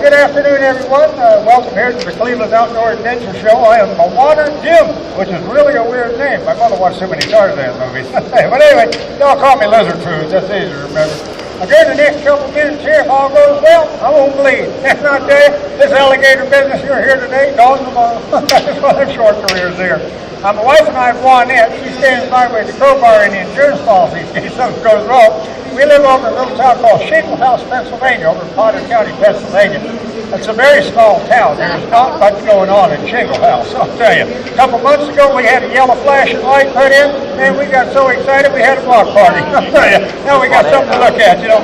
good afternoon, everyone. Welcome here to the Cleveland Outdoor Adventure Show. I am Water Jim, which is really a weird name. My mother watched too many Tarzan movies. But anyway, y'all call me Lizard Foods. That's easy to remember. During the next couple minutes here, if all goes well, I won't bleed. And I tell you, this alligator business you're here today, dog tomorrow. That's one of them short careers there. My wife and I have Juanette. She stands by with the crowbar in the insurance policy in case something goes wrong. We live over in a little town called Shingle House, Pennsylvania, over in Potter County, Pennsylvania. It's a very small town. There's not much going on in Shingle House, I'll tell you. A couple months ago, we had a yellow flashing light put in, and we got so excited we had a block party. I'll tell you. Now we got something to look at, you know.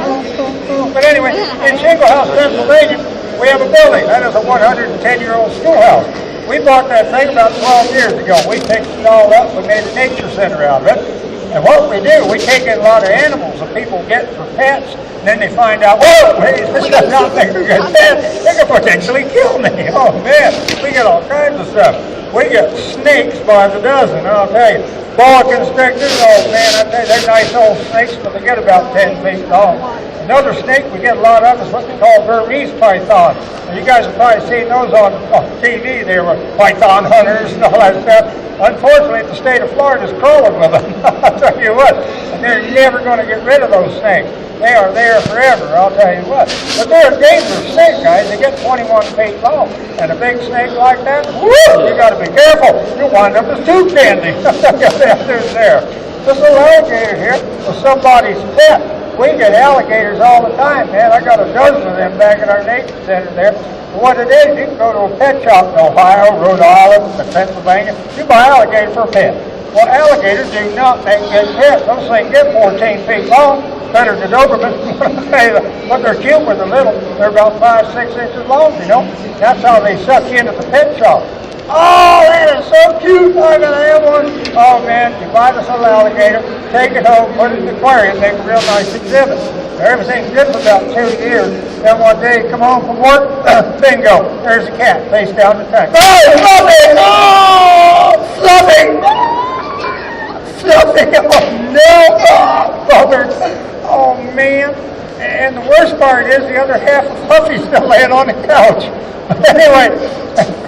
But anyway, in Shingle House, Pennsylvania, we have a building. That is a 110-year-old schoolhouse. We bought that thing about 12 years ago. We fixed it all up. We made a nature center out of it. And what we do, we take in a lot of animals that people get for pets, and then they find out, whoa, wait, this does not make a good pet. They can potentially kill me. Oh, man, we get all kinds of stuff. We get snakes by the dozen, I'll tell you. Boa constrictors, oh, man, I tell you, they're nice old snakes, but they get about 10 feet long. Another snake we get a lot of is what they call Burmese python. And you guys have probably seen those on TV. They were python hunters and all that stuff. Unfortunately, the state of Florida is crawling with them. I'll tell you what. And they're never going to get rid of those snakes. They are there forever, I'll tell you what. But they're a dangerous snake, guys. They get 21 feet long. And a big snake like that, whoo, you got to be careful. You'll wind up as tube candy. There. This little alligator here was somebody's pet. We get alligators all the time, man. I got a dozen of them back at our nature center there. And what it is, you can go to a pet shop in Ohio, Rhode Island, and Pennsylvania. You buy alligator for a pet. Well, alligators do not make good pets. Those things get 14 feet long, better than Doberman. But they're cute when they're little. They're about 5, 6 inches long, you know. That's how they suck you into the pet shop. Oh, that is so cute. I gotta have one. Oh, man, you buy this little alligator, take it home, put it in the aquarium, make a real nice exhibit. Everything's good for about 2 years. Then one day you come home from work, bingo, there's a cat face down the tank. Oh, Fluffy! Oh, Fluffy! Fluffy! Oh, no! Oh, brother! Oh, man. And the worst part is the other half of Fluffy's still laying on the couch. But anyway,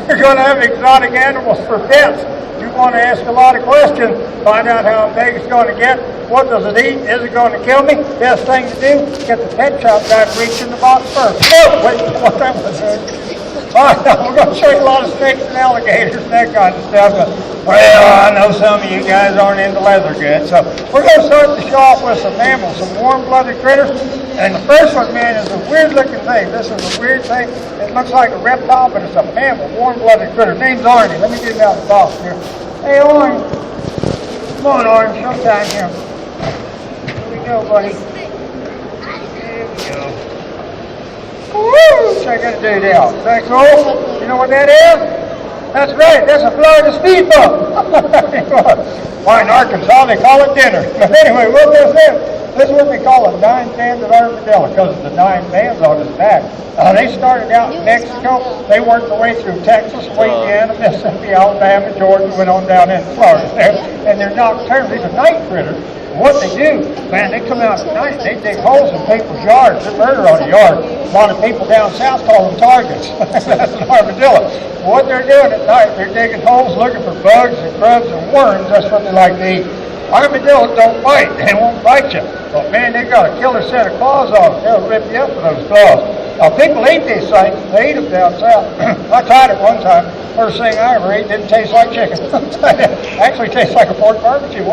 you're going to have exotic animals for pets. You want to ask a lot of questions, find out how big it's going to get, what does it eat, is it going to kill me? Best thing to do, get the pet shop guy to reach in the box first. Oh, wait, what that was. All right, we're going to show you a lot of snakes and alligators and that kind of stuff. But, well, I know some of you guys aren't into leather goods, so we're going to start the show off with some mammals, some warm-blooded critters. And the first one, man, is a weird-looking thing. This is a weird thing. It looks like a reptile, but it's a mammal, warm-blooded critter. Name's Arnie. Let me get it out of the box here. Hey, Arnie. Come on, Arnie. Showtime here. Here we go, buddy. Here we go. Woo! Check that dude out. Thanks, Wolf. You know what that is? That's right. That's a Florida speed bump. Why, in Arkansas, they call it dinner. But anyway, what this is. This is what we call a 9-banded armadillo because of the 9 bands on his back. They started out in Mexico. They worked their way through Texas, Louisiana, Mississippi, Alabama, Georgia, went on down into Florida. And they're nocturnal. These are night critters. What they do, man, they come out at night. They dig holes in people's yards. They're murder on the yard. A lot of people down south call them targets. That's an armadillo. What they're doing at night, they're digging holes looking for bugs and grubs and worms. That's what they like to eat. Armadillos don't bite. They won't bite you. But, man, they've got a killer set of claws on them. They'll rip you up with those claws. Now, people eat these things. They eat them down south. I tried it one time. First thing I ever ate didn't taste like chicken. Actually tastes like a pork barbecue.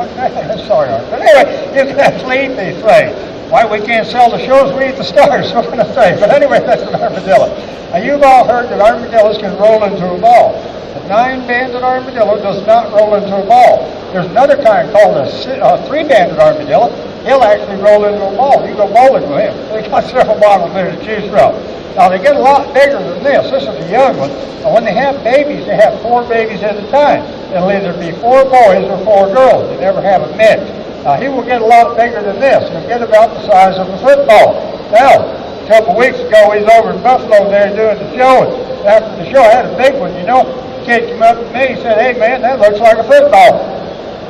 Sorry, Art. But anyway, you can actually eat these things. Why we can't sell the shows, we eat the stars. What can I say? But anyway, that's an armadillo. Now, you've all heard that armadillos can roll into a ball. The 9-banded armadillo does not roll into a ball. There's another kind called a 3-banded armadillo. He'll actually roll into a ball. You go bowling with him. They got several bottles there to choose from. Now, they get a lot bigger than this. This is a young one. And when they have babies, they have 4 babies at a time. It'll either be 4 boys or 4 girls. They never have a mix. He will get a lot bigger than this. He'll get about the size of a football. Now, a couple of weeks ago, he's over in Buffalo there doing the show. And after the show, I had a big one, you know. Kid came up to me and said, hey, man, that looks like a football.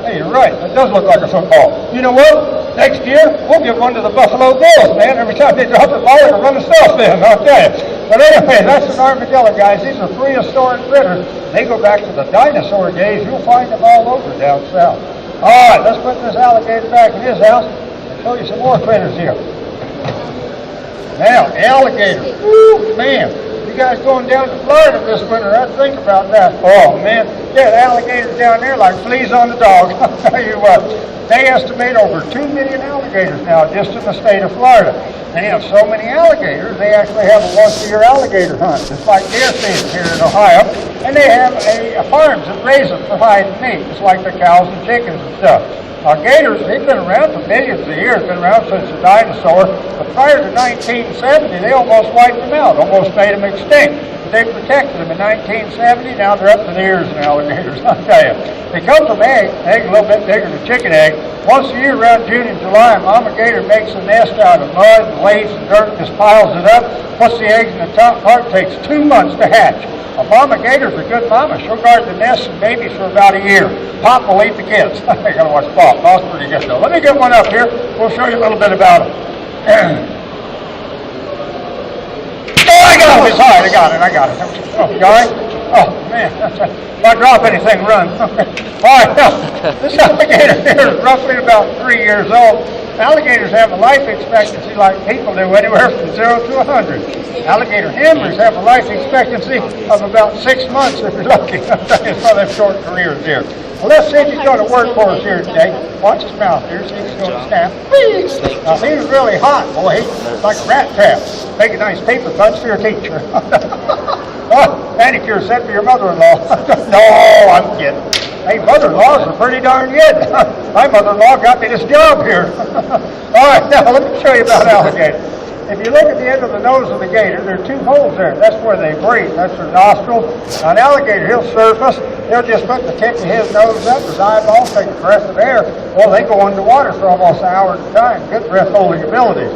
Hey, you're right. That does look like a football. You know what? Next year, we'll give one to the Buffalo Bills, man. Every time they drop the ball, it'll run the stuff in, I'll tell you. But anyway, that's an armadillo, guys. These are prehistoric critters. They go back to the dinosaur days. You'll find them all over down south. All right, let's put this alligator back in his house and show you some more critters here. Now, alligator. Woo, man. You guys going down to Florida this winter, think about that. Oh, man. Yeah, the alligators down there like fleas on the dog. I'll tell you what. They estimate over 2 million alligators now just in the state of Florida. They have so many alligators, they actually have a once-a-year alligator hunt. It's like deer season here in Ohio. And they have farms that raise them for hide and meat, just like the cows and chickens and stuff. Gators, they've been around for millions of years, been around since the dinosaur, but prior to 1970, they almost wiped them out, almost made them extinct. But they protected them in 1970, now they're up to their ears in alligators, I'll tell you. They come from egg a little bit bigger than chicken egg. Once a year around June and July, mama gator makes a nest out of mud, and leaves, and dirt, and just piles it up, puts the eggs in the top part, takes 2 months to hatch. A mama gator's a good mama. She'll guard the nest and babies for about a year. Pop will eat the kids. I gotta watch Pop. Pop's pretty good though. Let me get one up here. We'll show you a little bit about it. Oh, I got it. It's hard. I got it. Oh, you all right? Oh, man. If I drop anything, run. All right, now, this alligator here is roughly about 3 years old. Alligators have a life expectancy like people do, anywhere from 0 to 100. Alligator handlers have a life expectancy of about 6 months if you're lucky. That's why they have short careers here. Well, let's see if he's going to work for us here today. Watch his mouth here, see if he's going to snap. Now, he's really hot, boy. He's like a rat trap. Make a nice paper punch for your teacher. Oh, manicure set for your mother-in-law. No, I'm kidding. Hey, mother-in-laws are pretty darn good. My mother-in-law got me this job here. All right, now let me show you about alligator. If you look at the end of the nose of the gator, there are 2 holes there. That's where they breathe. That's their nostrils. Now, an alligator, he'll surface. He'll just put the tip of his nose up, his eyeballs, take a breath of air. Well, they go underwater for almost an hour at a time. Good breath-holding abilities.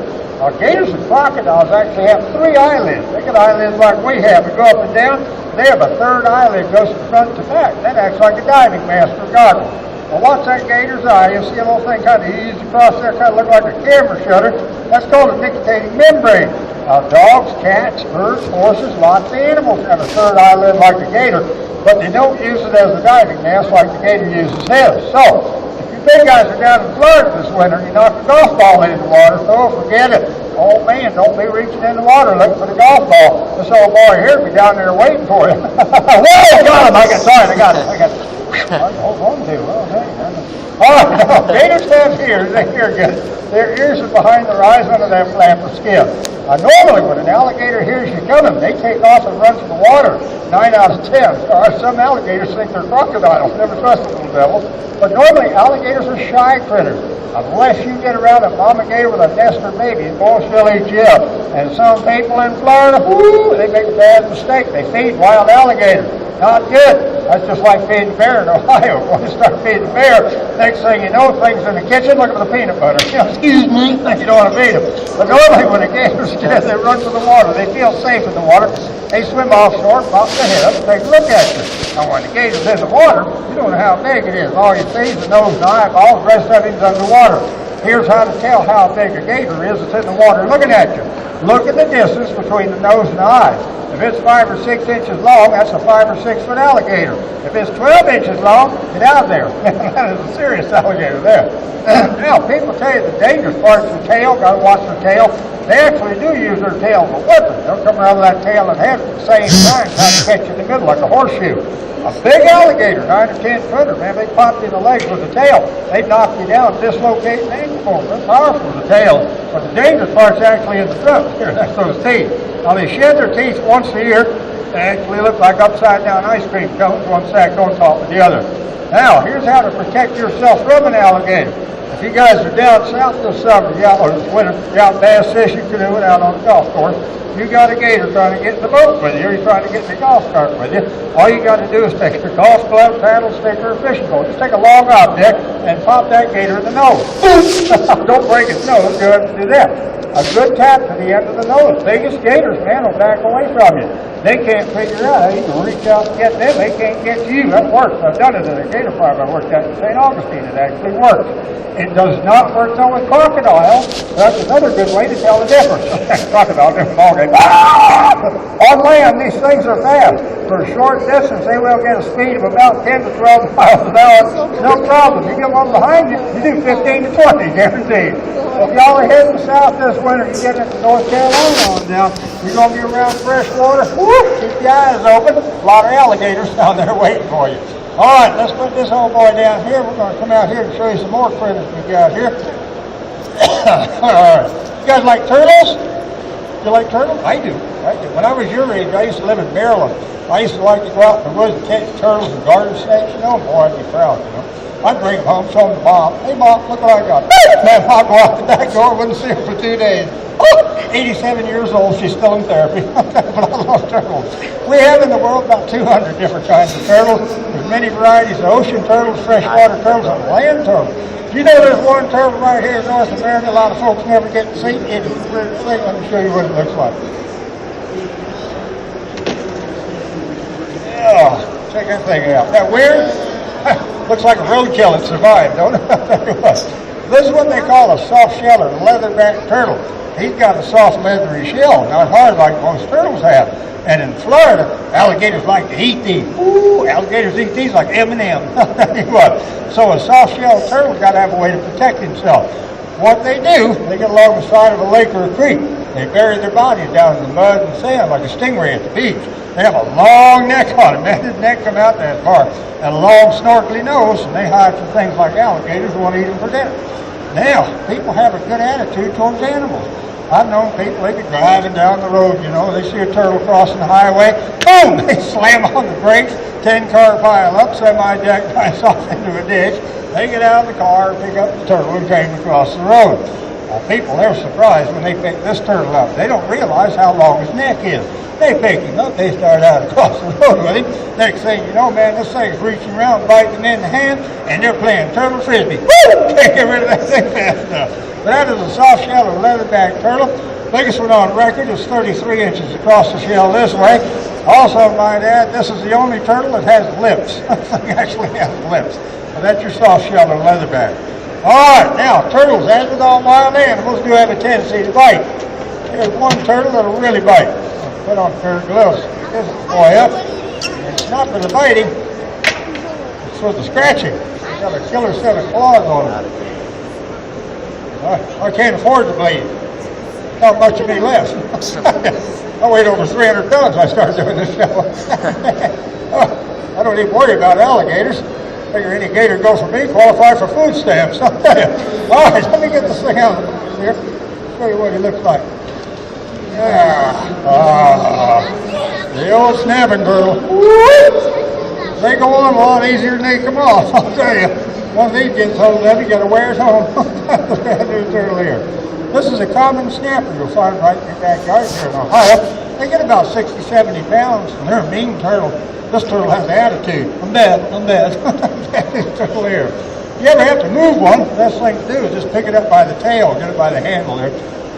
Gators and crocodiles actually have 3 eyelids. They got eyelids like we have. They go up and down. They have a 3rd eyelid goes from front to back. That acts like a diving mask or goggle. Well, watch that gator's eye. You'll see a little thing kind of ease across there, kind of look like a camera shutter. That's called a nictitating membrane. Dogs, cats, birds, horses, lots of animals have a 3rd eyelid like the gator, but they don't use it as a diving mask like the gator uses his. So, big guys are down in Florida this winter. You knock a golf ball into the water, so forget it. Oh man, don't be reaching in the water looking for the golf ball. This old boy here will be down there waiting for you. Whoa, got him! I got it. Hold on to. Oh, hey. All right, now, gators have ears. They hear good. Their ears are behind their eyes under that flap of skin. Normally, when an alligator hears you coming, they take off and run to the water. 9 out of 10. Some alligators think they're crocodiles. Never trust the little devils. But normally, alligators are shy critters. Unless you get around a mama gator with a nester baby, the boys will eat you up. And some people in Florida, whoo, they make a bad mistake. They feed wild alligators. Not good. That's just like feeding bear in Ohio. When you start feeding bear, next thing you know, things in the kitchen, look at the peanut butter. Excuse me, you don't want to feed them. But normally when a gator's dead, they run for the water. They feel safe in the water. They swim offshore, pop their head up, and take a look at you. Now when the gator's in the water, you don't know how big it is. All you see is the nose and eyeballs, the rest of him's underwater. Here's how to tell how big a gator is that's in the water looking at you. Look at the distance between the nose and the eyes. If it's 5 or 6 inches long, that's a 5 or 6 foot alligator. If it's 12 inches long, get out of there. That is a serious alligator there. Now, people tell you the dangerous part's the tail. Got to watch their tail. They actually do use their tail as a weapon. They'll come around with that tail and head at the same time, trying to catch you in the middle like a horseshoe. A big alligator, 9 or 10 footer, man, they pop you in the legs with the tail. They knock you down, dislocate the ankle bone. They're powerful with the tail. But the dangerous part's actually in the front. Here, that's those teeth. Now, they shed their teeth once a year. They actually look like upside down ice cream cones, one stacked on top of the other. Now, here's how to protect yourself from an alligator. If you guys are down south this summer, or this winter, you're out bass fishing, canoeing out on the golf course, you got a gator trying to get in the boat with you, or you're trying to get in the golf cart with you, all you got to do is take your golf glove, paddle, sticker, or fishing pole. Just take a long object and pop that gator in the nose. Don't break its nose, you have to do that. a good tap to the end of the nose. Biggest gators, man, will back away from you. They can't figure out how you can reach out and get them. They can't get you. That works. I've done it at a gator farm I worked at in St. Augustine. It actually works. It does not work though with crocodile. That's another good way to tell the difference. Crocodile, different ballgame. On land, these things are fast. For a short distance, they will get a speed of about 10 to 12 miles an hour. No problem. You get one behind you, you do 15 to 20, guaranteed. If y'all are heading south this winter, you get into North Carolina on down, you're going to be around fresh water. Keep your eyes open. A lot of alligators down there waiting for you. All right, let's put this old boy down here. We're going to come out here and show you some more critters we got here. All right. You guys like turtles? You like turtles? I do. When I was your age, I used to live in Maryland. I used to like to go out in the woods and catch turtles and garden snakes. You know, boy, I'd be proud, you know. I'd bring them home, show them to Mom. Hey, Mom, look what I got. Man, I'd go out the back door, wouldn't see her for 2 days. 87 years old, she's still in therapy. But I love turtles. We have in the world about 200 different kinds of turtles. There's many varieties of ocean turtles, freshwater turtles, and land turtles. You know there's one turtle right here in North America a lot of folks never get to see. It's a weird thing. Let me show you what it looks like. Yeah, check that thing out. That weird? Looks like a roadkill that survived, don't it? This is what they call a soft shell or leatherback turtle. He's got a soft leathery shell, not hard like most turtles have. And in Florida, alligators like to eat these. Ooh, alligators eat these like M&M. I'll tell you what. So a soft-shelled turtle's got to have a way to protect himself. What they do, they get along the side of a lake or a creek. They bury their bodies down in the mud and sand like a stingray at the beach. They have a long neck on them, man. His neck come out that far. And a long snorkely nose, and they hide from things like alligators who want to eat them for dinner. Now, people have a good attitude towards animals. I've known people, they be driving down the road, you know, they see a turtle crossing the highway, boom, they slam on the brakes, 10-car pile up, semi-jack drives off into a ditch. They get out of the car, pick up the turtle, and came across the road. People, they're surprised when they pick this turtle up. They don't realize how long his neck is. They pick him up, they start out across the road with him. Next thing you know, man, this thing's reaching around, biting him in the hand, and they're playing turtle frisbee. Woo! Can't get rid of that thing fast enough. But that is a soft shell or leatherback turtle. Biggest one on record is 33 inches across the shell this way. Also, might add, this is the only turtle that has lips. This thing actually has lips. But that's your soft shell or leatherback. All right, now, turtles, as with all wild animals, do have a tendency to bite. There's one turtle that'll really bite. I'll put on a pair of gloves. This boy up. It's not for the biting. It's for the scratching. It's got a killer set of claws on it. I can't afford to bleed. Not much of me left. I weighed over 300 pounds when I started doing this show. I don't even worry about alligators. I figure any gator goes for me qualify for food stamps. All right, let me get this thing out here. Show you what he looks like. The old snapping turtle. They go on a lot easier than they come off, I'll tell you. Once these gets hold of you got to wear it home. Look at that new turtle here. This is a common snapper you'll find right in your backyard here in Ohio. They get about 60, 70 pounds, and they're a mean turtle. This turtle has attitude. I'm dead. This turtle here. If you ever have to move one, the best thing to do is just pick it up by the tail, get it by the handle there.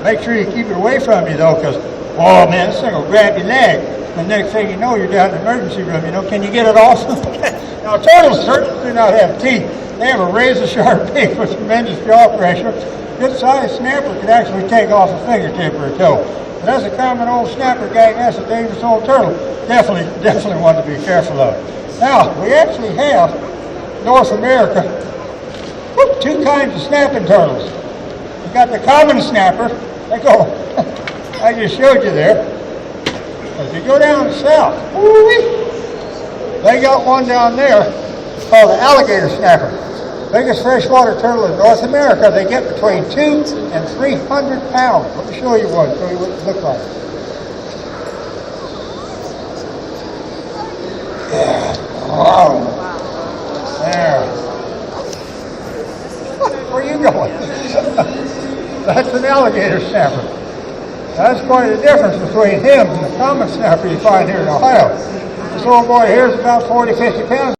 Make sure you keep it away from you, though, because, oh, man, this thing will grab your leg. The next thing you know, you're down in the emergency room, you know. Can you get it off? Now, turtles certainly do not have teeth. They have a razor-sharp beak with tremendous jaw pressure. Good-sized snapper could actually take off a fingertip or a toe. But as a common old snapper gang, that's a dangerous old turtle. Definitely one to be careful of. Now, we actually have, North America, two kinds of snapping turtles. You got the common snapper. They go, I just showed you there. As you go down south, they got one down there called the alligator snapper. Biggest freshwater turtle in North America. They get between 200 and 300 pounds. Let me show you one, show you what it looks like. Yeah. Wow. There. Where are you going? That's an alligator snapper. That's quite a difference between him and the common snapper you find here in Ohio. This old boy here is about 40, 50 pounds.